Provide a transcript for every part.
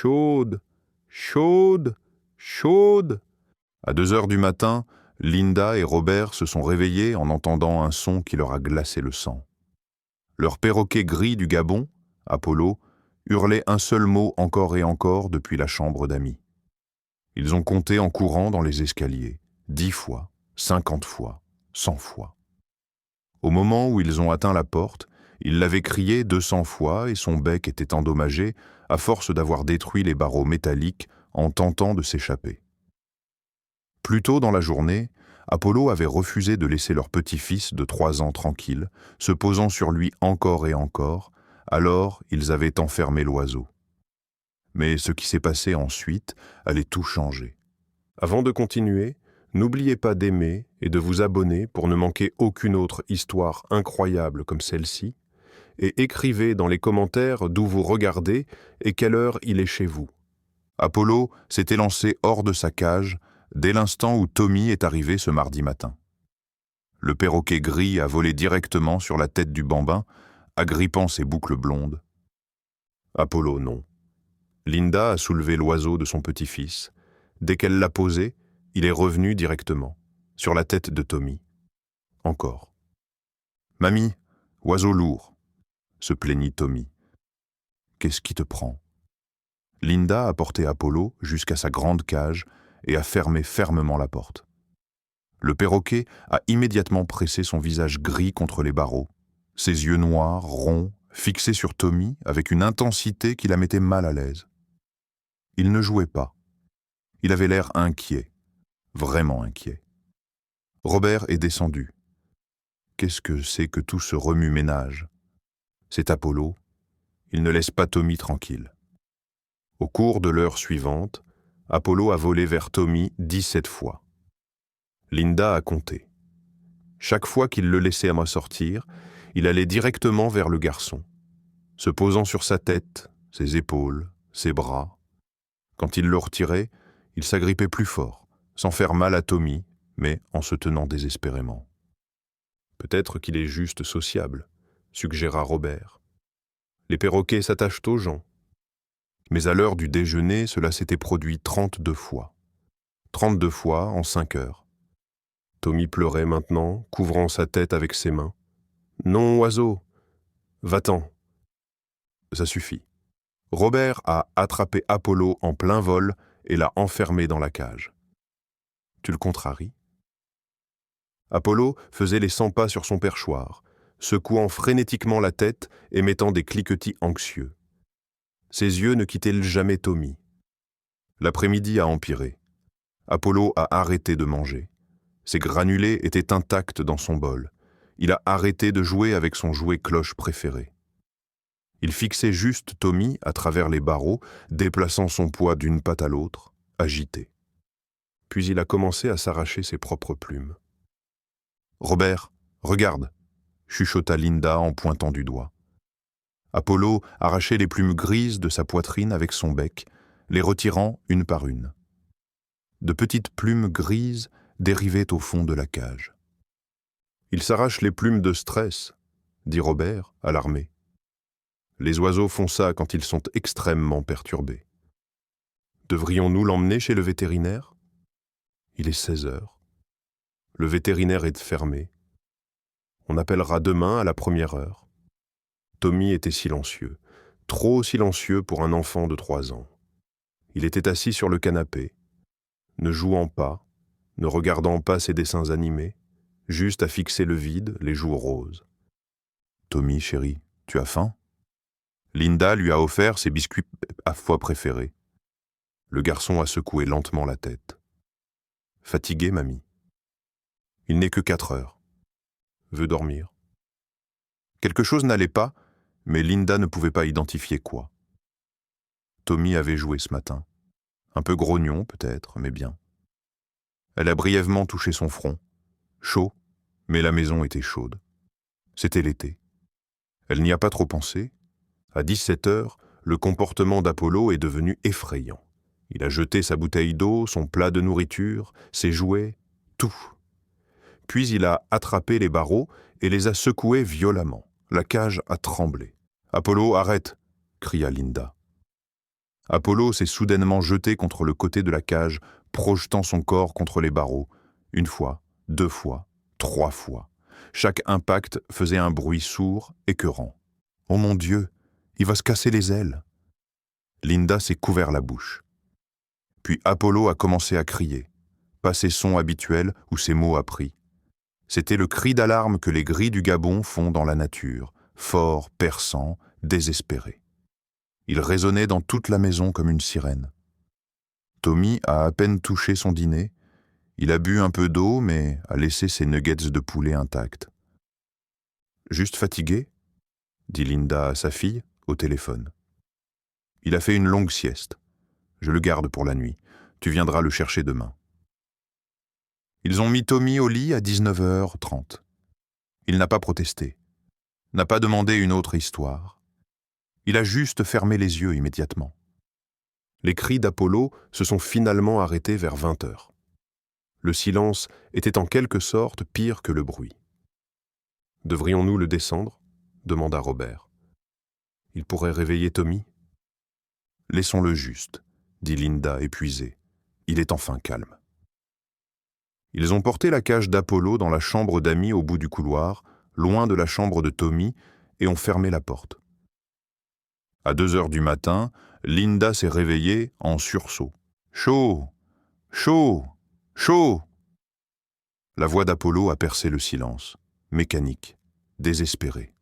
chaude, chaude, chaude. À 2 heures du matin, Linda et Robert se sont réveillés en entendant un son qui leur a glacé le sang. Leur perroquet gris du Gabon, Apollo, hurlait un seul mot encore et encore depuis la chambre d'amis. Ils ont compté en courant dans les escaliers, 10 fois, 50 fois, 100 fois. Au moment où ils ont atteint la porte, il l'avait crié 200 fois et son bec était endommagé à force d'avoir détruit les barreaux métalliques en tentant de s'échapper. Plus tôt dans la journée, Apollo avait refusé de laisser leur petit-fils de 3 ans tranquille, se posant sur lui encore et encore, alors ils avaient enfermé l'oiseau. Mais ce qui s'est passé ensuite allait tout changer. Avant de continuer, n'oubliez pas d'aimer et de vous abonner pour ne manquer aucune autre histoire incroyable comme celle-ci, et écrivez dans les commentaires d'où vous regardez et quelle heure il est chez vous. Apollo s'était lancé hors de sa cage dès l'instant où Tommy est arrivé ce mardi matin. Le perroquet gris a volé directement sur la tête du bambin, agrippant ses boucles blondes. Apollo, non. Linda a soulevé l'oiseau de son petit-fils. Dès qu'elle l'a posé, il est revenu directement, sur la tête de Tommy. Encore. « Mamie, oiseau lourd !» se plaignit Tommy. « Qu'est-ce qui te prend ?» Linda a porté Apollo jusqu'à sa grande cage et a fermé fermement la porte. Le perroquet a immédiatement pressé son visage gris contre les barreaux, ses yeux noirs, ronds, fixés sur Tommy avec une intensité qui la mettait mal à l'aise. Il ne jouait pas. Il avait l'air inquiet, vraiment inquiet. Robert est descendu. Qu'est-ce que c'est que tout ce remue-ménage ? C'est Apollo. Il ne laisse pas Tommy tranquille. Au cours de l'heure suivante, Apollo a volé vers Tommy 17 fois. Linda a compté. Chaque fois qu'il le laissait à sortir, il allait directement vers le garçon, se posant sur sa tête, ses épaules, ses bras. Quand il le retirait, il s'agrippait plus fort, sans faire mal à Tommy, mais en se tenant désespérément. Peut-être qu'il est juste sociable, suggéra Robert. Les perroquets s'attachent aux gens. Mais à l'heure du déjeuner, cela s'était produit 32 fois. 32 fois en 5 heures. Tommy pleurait maintenant, couvrant sa tête avec ses mains. « Non, oiseau, va-t'en !» Ça suffit. Robert a attrapé Apollo en plein vol et l'a enfermé dans la cage. Tu le contraries ? Apollo faisait les 100 pas sur son perchoir, secouant frénétiquement la tête et mettant des cliquetis anxieux. Ses yeux ne quittaient jamais Tommy. L'après-midi a empiré. Apollo a arrêté de manger. Ses granulés étaient intacts dans son bol. Il a arrêté de jouer avec son jouet cloche préféré. Il fixait juste Tommy à travers les barreaux, déplaçant son poids d'une patte à l'autre, agité. Puis il a commencé à s'arracher ses propres plumes. « Robert, regarde !» chuchota Linda en pointant du doigt. Apollo arrachait les plumes grises de sa poitrine avec son bec, les retirant une par une. De petites plumes grises dérivaient au fond de la cage. « Il s'arrache les plumes de stress », dit Robert, alarmé. Les oiseaux font ça quand ils sont extrêmement perturbés. Devrions-nous l'emmener chez le vétérinaire ? Il est 16 heures. Le vétérinaire est fermé. On appellera demain à la 1re heure. Tommy était silencieux, trop silencieux pour un enfant de 3 ans. Il était assis sur le canapé, ne jouant pas, ne regardant pas ses dessins animés, juste à fixer le vide, les joues roses. « Tommy, chéri, tu as faim ?» Linda lui a offert ses biscuits à foie préférés. Le garçon a secoué lentement la tête. « Fatigué, mamie. Il n'est que 4 heures. Veut dormir. » Quelque chose n'allait pas, mais Linda ne pouvait pas identifier quoi. Tommy avait joué ce matin. Un peu grognon, peut-être, mais bien. Elle a brièvement touché son front. Chaud, mais la maison était chaude. C'était l'été. Elle n'y a pas trop pensé. À 17 heures, le comportement d'Apollo est devenu effrayant. Il a jeté sa bouteille d'eau, son plat de nourriture, ses jouets, tout. Puis il a attrapé les barreaux et les a secoués violemment. La cage a tremblé. « Apollo, arrête !» cria Linda. Apollo s'est soudainement jeté contre le côté de la cage, projetant son corps contre les barreaux. Une fois, 2 fois, 3 fois. Chaque impact faisait un bruit sourd, écœurant. « Oh mon Dieu, il va se casser les ailes !» Linda s'est couvert la bouche. Puis Apollo a commencé à crier, pas ses sons habituels ou ses mots appris. C'était le cri d'alarme que les grilles du Gabon font dans la nature, fort, perçant, désespéré. Il résonnait dans toute la maison comme une sirène. Tommy a à peine touché son dîner. Il a bu un peu d'eau, mais a laissé ses nuggets de poulet intacts. « Juste fatigué ?» dit Linda à sa fille au téléphone. « Il a fait une longue sieste. Je le garde pour la nuit. Tu viendras le chercher demain. » Ils ont mis Tommy au lit à 19h30. Il n'a pas protesté, n'a pas demandé une autre histoire. Il a juste fermé les yeux immédiatement. Les cris d'Apollo se sont finalement arrêtés vers 20h. Le silence était en quelque sorte pire que le bruit. « Devrions-nous le descendre ?» demanda Robert. « Il pourrait réveiller Tommy ?»« Laissons-le juste, » dit Linda épuisée. « Il est enfin calme. » Ils ont porté la cage d'Apollo dans la chambre d'Amy au bout du couloir, loin de la chambre de Tommy, et ont fermé la porte. À 2h du matin, Linda s'est réveillée en sursaut. « Chaud, chaud, chaud !» La voix d'Apollo a percé le silence, mécanique, désespéré.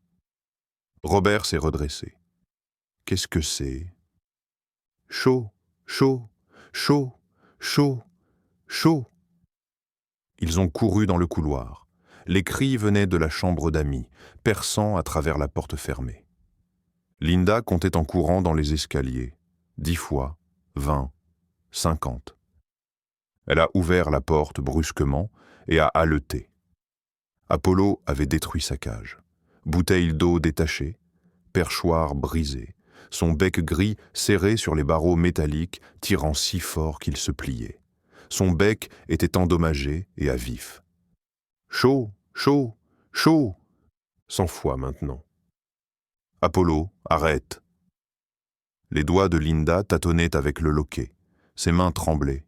Robert s'est redressé. « Qu'est-ce que c'est ?»« Chaud, chaud, chaud, chaud, chaud !» Ils ont couru dans le couloir. Les cris venaient de la chambre d'Amy, perçant à travers la porte fermée. Linda comptait en courant dans les escaliers. 10 fois, 20, 50. Elle a ouvert la porte brusquement et a haleté. Apollo avait détruit sa cage. Bouteille d'eau détachée, perchoir brisé, son bec gris serré sur les barreaux métalliques, tirant si fort qu'il se pliait. Son bec était endommagé et à vif. Chaud, chaud, chaud ! 100 fois maintenant. Apollo, arrête. Les doigts de Linda tâtonnaient avec le loquet. Ses mains tremblaient.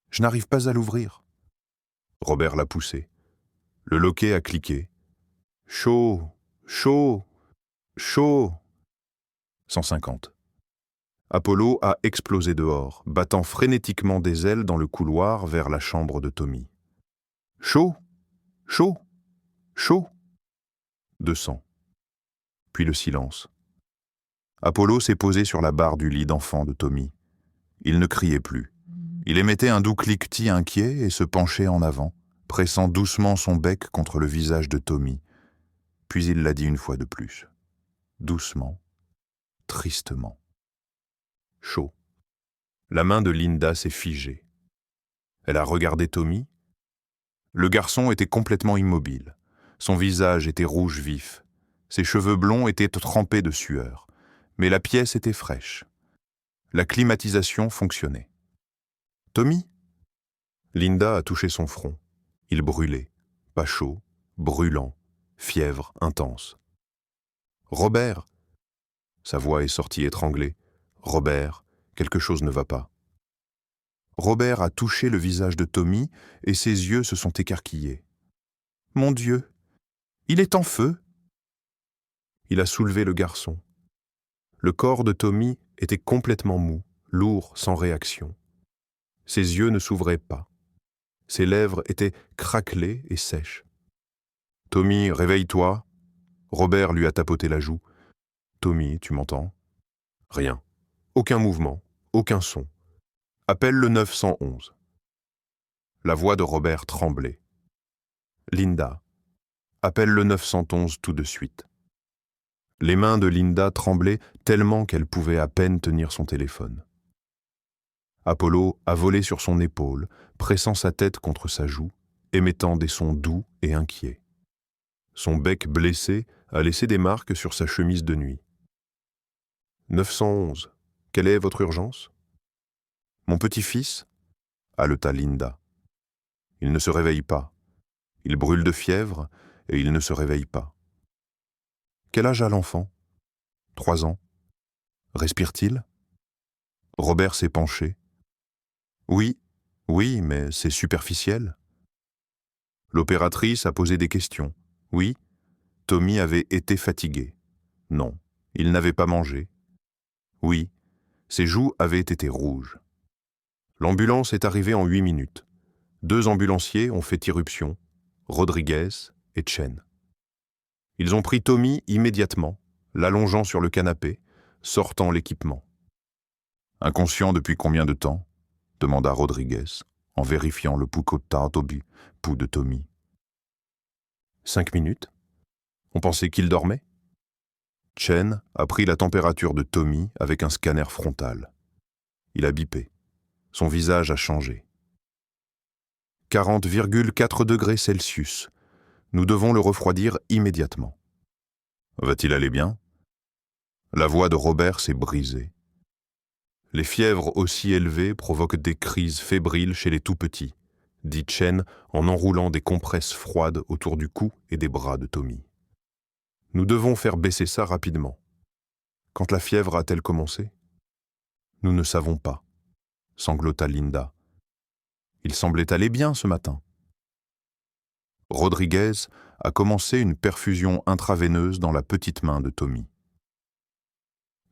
Je n'arrive pas à l'ouvrir. Robert l'a poussé. Le loquet a cliqué. Chaud, chaud, chaud. 150. Apollo a explosé dehors, battant frénétiquement des ailes dans le couloir vers la chambre de Tommy. Chaud, chaud, chaud. 200. Puis le silence. Apollo s'est posé sur la barre du lit d'enfant de Tommy. Il ne criait plus. Il émettait un doux cliquetis inquiet et se penchait en avant, pressant doucement son bec contre le visage de Tommy. Puis il l'a dit une fois de plus. Doucement, tristement. Chaud. La main de Linda s'est figée. Elle a regardé Tommy. Le garçon était complètement immobile. Son visage était rouge vif. Ses cheveux blonds étaient trempés de sueur. Mais la pièce était fraîche. La climatisation fonctionnait. « Tommy ?» Linda a touché son front. Il brûlait. Pas chaud, brûlant, fièvre intense. « Robert ?» Sa voix est sortie étranglée. « Robert, quelque chose ne va pas. » Robert a touché le visage de Tommy et ses yeux se sont écarquillés. « Mon Dieu, il est en feu !» Il a soulevé le garçon. Le corps de Tommy était complètement mou, lourd, sans réaction. Ses yeux ne s'ouvraient pas. Ses lèvres étaient craquelées et sèches. « Tommy, réveille-toi !» Robert lui a tapoté la joue. « Tommy, tu m'entends ?» Rien. Aucun mouvement, aucun son. « Appelle le 911. » La voix de Robert tremblait. « Linda, appelle le 911 tout de suite. » Les mains de Linda tremblaient tellement qu'elle pouvait à peine tenir son téléphone. Apollo a volé sur son épaule, pressant sa tête contre sa joue, émettant des sons doux et inquiets. Son bec blessé a laissé des marques sur sa chemise de nuit. « 911, quelle est votre urgence ?»« Mon petit-fils ?» haleta Linda. « Il ne se réveille pas. Il brûle de fièvre et il ne se réveille pas. » « Quel âge a l'enfant ? 3 ans. Respire-t-il ? Robert s'est penché. Oui, oui, mais c'est superficiel. L'opératrice a posé des questions. Oui, Tommy avait été fatigué. Non, il n'avait pas mangé. Oui, ses joues avaient été rouges. L'ambulance est arrivée en 8 minutes. 2 ambulanciers ont fait irruption, Rodriguez et Chen. Ils ont pris Tommy immédiatement, l'allongeant sur le canapé, sortant l'équipement. Inconscient depuis combien de temps ? Demanda Rodriguez, en vérifiant le pouls de Tommy. 5 minutes. On pensait qu'il dormait ? Chen a pris la température de Tommy avec un scanner frontal. Il a bipé. Son visage a changé. 40,4 degrés Celsius. Nous devons le refroidir immédiatement. Va-t-il aller bien ? La voix de Robert s'est brisée. Les fièvres aussi élevées provoquent des crises fébriles chez les tout-petits, dit Chen en enroulant des compresses froides autour du cou et des bras de Tommy. Nous devons faire baisser ça rapidement. Quand la fièvre a-t-elle commencé ? Nous ne savons pas, sanglota Linda. Il semblait aller bien ce matin. Rodriguez a commencé une perfusion intraveineuse dans la petite main de Tommy.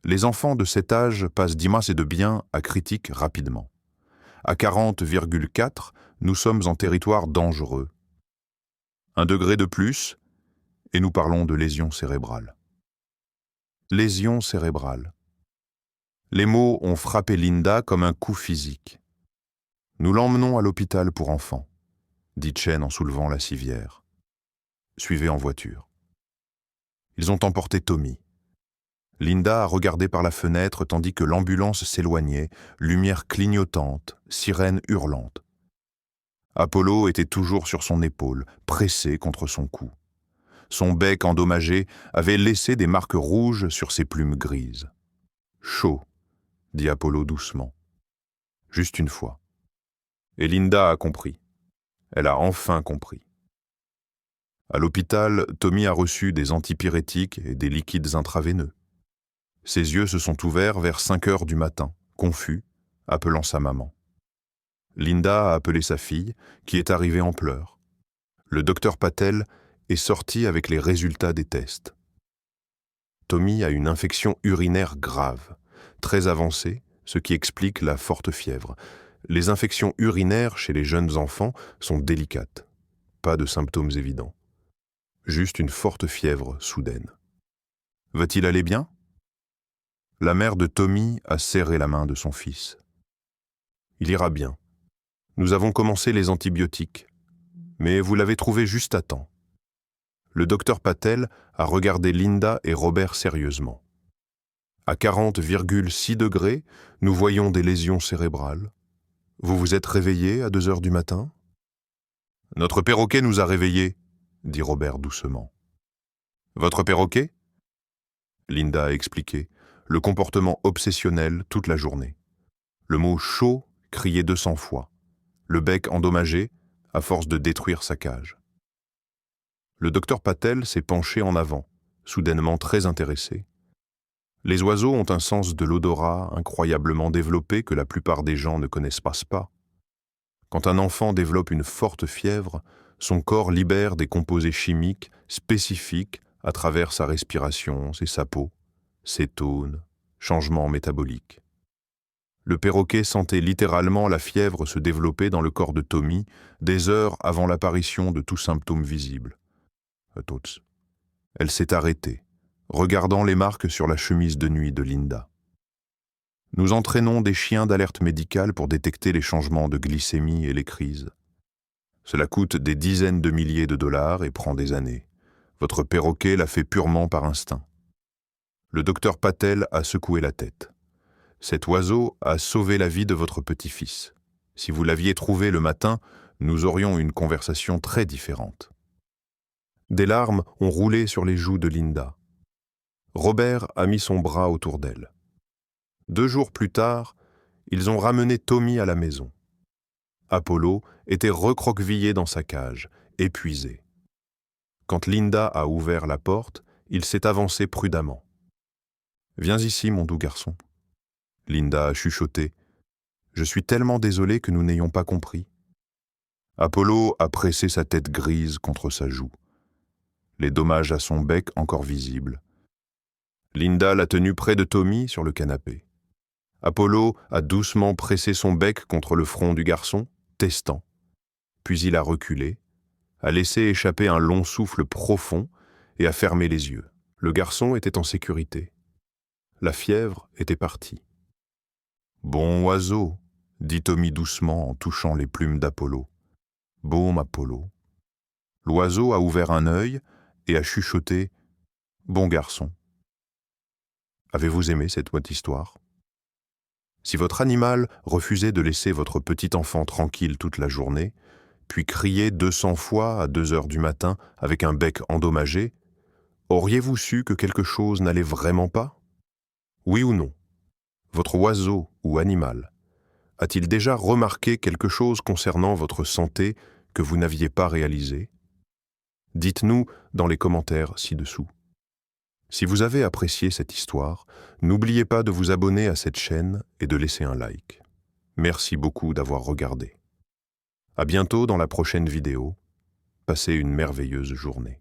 Les enfants de cet âge passent d'imasse et de bien à critique rapidement. À 40,4, nous sommes en territoire dangereux. 1 degré de plus, et nous parlons de lésion cérébrale. Lésion cérébrale. Les mots ont frappé Linda comme un coup physique. Nous l'emmenons à l'hôpital pour enfants, dit Chen en soulevant la civière. Suivez en voiture. Ils ont emporté Tommy. Linda a regardé par la fenêtre tandis que l'ambulance s'éloignait, lumière clignotante, sirène hurlante. Apollo était toujours sur son épaule, pressé contre son cou. Son bec endommagé avait laissé des marques rouges sur ses plumes grises. « Chaud », dit Apollo doucement. Juste une fois. Et Linda a compris. Elle a enfin compris. À l'hôpital, Tommy a reçu des antipyrétiques et des liquides intraveineux. Ses yeux se sont ouverts vers 5 heures du matin, confus, appelant sa maman. Linda a appelé sa fille, qui est arrivée en pleurs. Le docteur Patel est sorti avec les résultats des tests. Tommy a une infection urinaire grave, très avancée, ce qui explique la forte fièvre. Les infections urinaires chez les jeunes enfants sont délicates. Pas de symptômes évidents. Juste une forte fièvre soudaine. Va-t-il aller bien ? La mère de Tommy a serré la main de son fils. Il ira bien. Nous avons commencé les antibiotiques, mais vous l'avez trouvé juste à temps. Le docteur Patel a regardé Linda et Robert sérieusement. À 40,6 degrés, nous voyons des lésions cérébrales. Vous vous êtes réveillés à 2 heures du matin ? Notre perroquet nous a réveillés, dit Robert doucement. Votre perroquet ? Linda a expliqué, le comportement obsessionnel toute la journée. Le mot chaud crié 200 fois, le bec endommagé à force de détruire sa cage. Le docteur Patel s'est penché en avant, soudainement très intéressé. Les oiseaux ont un sens de l'odorat incroyablement développé que la plupart des gens ne connaissent pas. Quand un enfant développe une forte fièvre, son corps libère des composés chimiques spécifiques à travers sa respiration et sa peau, cétone, changements métaboliques. Le perroquet sentait littéralement la fièvre se développer dans le corps de Tommy des heures avant l'apparition de tout symptôme visible. Elle s'est arrêtée, regardant les marques sur la chemise de nuit de Linda. Nous entraînons des chiens d'alerte médicale pour détecter les changements de glycémie et les crises. Cela coûte des dizaines de milliers de dollars et prend des années. Votre perroquet l'a fait purement par instinct. Le docteur Patel a secoué la tête. Cet oiseau a sauvé la vie de votre petit-fils. Si vous l'aviez trouvé le matin, nous aurions une conversation très différente. Des larmes ont roulé sur les joues de Linda. Robert a mis son bras autour d'elle. 2 jours plus tard, ils ont ramené Tommy à la maison. Apollo était recroquevillé dans sa cage, épuisé. Quand Linda a ouvert la porte, il s'est avancé prudemment. « Viens ici, mon doux garçon. » Linda a chuchoté. « Je suis tellement désolé que nous n'ayons pas compris. » Apollo a pressé sa tête grise contre sa joue. Les dommages à son bec encore visibles. Linda l'a tenu près de Tommy sur le canapé. Apollo a doucement pressé son bec contre le front du garçon, testant. Puis il a reculé, a laissé échapper un long souffle profond et a fermé les yeux. Le garçon était en sécurité. La fièvre était partie. « Bon oiseau », dit Tommy doucement en touchant les plumes d'Apollo. « Bon Apollo ». L'oiseau a ouvert un œil et a chuchoté « Bon garçon ». Avez-vous aimé cette moite histoire? Si votre animal refusait de laisser votre petit enfant tranquille toute la journée, puis criait 200 fois à 2 heures du matin avec un bec endommagé, auriez-vous su que quelque chose n'allait vraiment pas? Oui ou non? Votre oiseau ou animal a-t-il déjà remarqué quelque chose concernant votre santé que vous n'aviez pas réalisé? Dites-nous dans les commentaires ci-dessous. Si vous avez apprécié cette histoire, n'oubliez pas de vous abonner à cette chaîne et de laisser un like. Merci beaucoup d'avoir regardé. À bientôt dans la prochaine vidéo. Passez une merveilleuse journée.